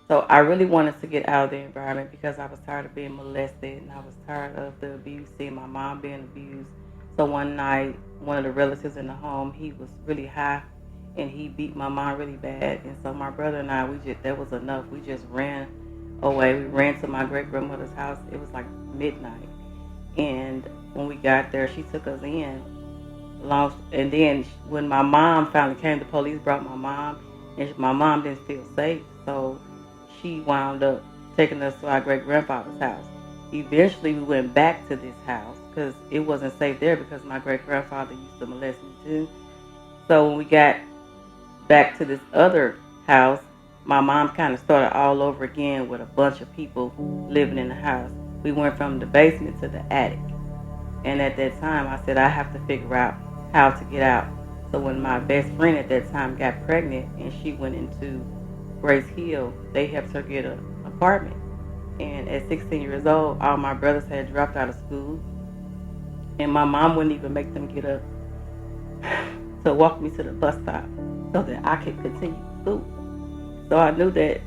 So I really wanted to get out of the environment because I was tired of being molested and I was tired of the abuse, seeing my mom being abused. So one night, one of the relatives in the home, he was really high and he beat my mom really bad. And so my brother and I, that was enough. We just ran away. We ran to my great grandmother's house. It was like midnight. And when we got there, she took us in. And then when my mom finally came, the police brought my mom, and my mom didn't feel safe, so she wound up taking us to our great grandfather's house. Eventually, we went back to this house because it wasn't safe there because my great grandfather used to molest me too. So when we got back to this other house, my mom kind of started all over again with a bunch of people living in the house. We went from the basement to the attic. And at that time, I said, I have to figure out how to get out. So when my best friend at that time got pregnant and she went into Grace Hill, they helped her get an apartment. And at 16 years old, all my brothers had dropped out of school. And my mom wouldn't even make them get up to walk me to the bus stop so that I could continue school. So I knew that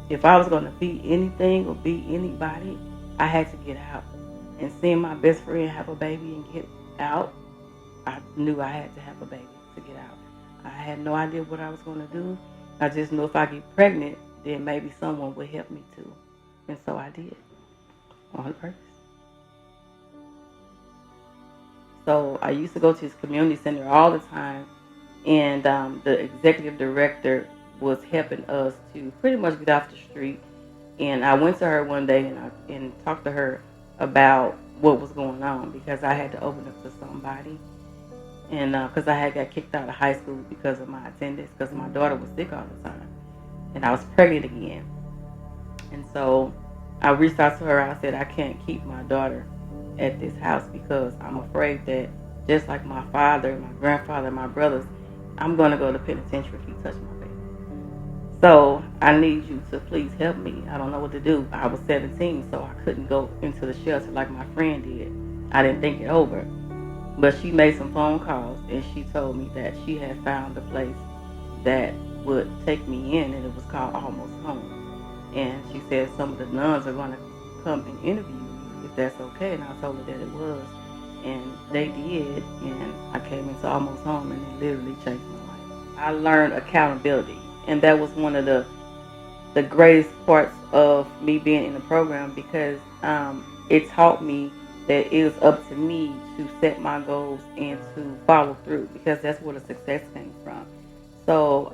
if I was going to be anything or be anybody, I had to get out. And seeing my best friend have a baby and get out, I knew I had to have a baby to get out. I had no idea what I was going to do. I just knew if I get pregnant, then maybe someone would help me too. And so I did, on purpose. So I used to go to this community center all the time, and the executive director was helping us to pretty much get off the street. And I went to her one day and talked to her about what was going on because I had to open up to somebody. And because I had got kicked out of high school because of my attendance, because my daughter was sick all the time. And I was pregnant again. And so I reached out to her. I said, I can't keep my daughter at this house because I'm afraid that just like my father, my grandfather, my brothers, I'm going to go to penitentiary if he touches my baby. So I need you to please help me. I don't know what to do. I was 17, so I couldn't go into the shelter like my friend did. I didn't think it over. But she made some phone calls and she told me that she had found a place that would take me in, and it was called Almost Home. And she said some of the nuns are going to come and interview you if that's okay. And I told her that it was. And they did. And I came into Almost Home and it literally changed my life. I learned accountability. And that was one of the greatest parts of me being in the program because it taught me that it was up to me to set my goals and to follow through because that's where the success came from. So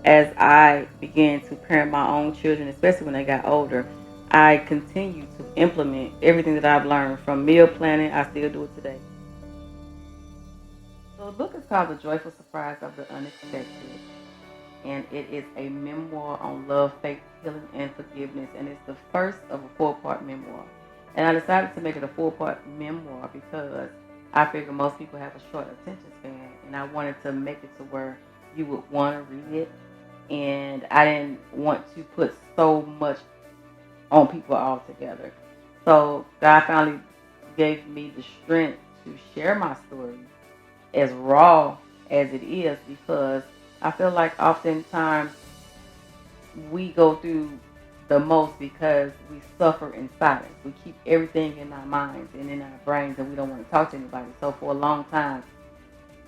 as I began to parent my own children, especially when they got older, I continued to implement everything that I've learned from meal planning. I still do it today. So the book is called The Joyful Surprise of the Unexpected. And it is a memoir on love, faith, healing, and forgiveness. And it's the first of a four-part memoir. And I decided to make it a four-part memoir because I figure most people have a short attention span. And I wanted to make it to where you would want to read it. And I didn't want to put so much on people altogether. So God finally gave me the strength to share my story as raw as it is because I feel like oftentimes we go through the most because we suffer in silence. We keep everything in our minds and in our brains and we don't want to talk to anybody. So for a long time,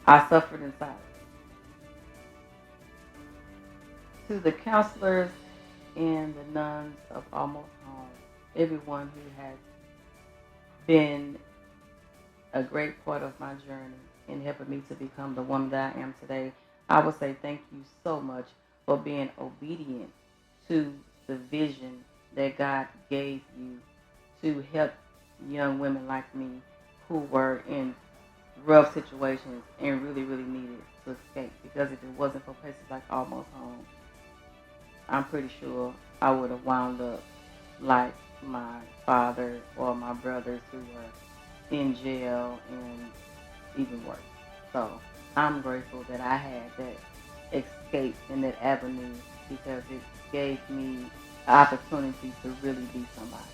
I suffered in silence. To the counselors and the nuns of Almost Home, everyone who has been a great part of my journey in helping me to become the woman that I am today, I would say thank you so much for being obedient to the vision that God gave you to help young women like me who were in rough situations and really, really needed to escape. Because if it wasn't for places like Almost Home, I'm pretty sure I would have wound up like my father or my brothers who were in jail and even worse. So I'm grateful that I had that escape and that avenue because it gave me the opportunity to really be somebody.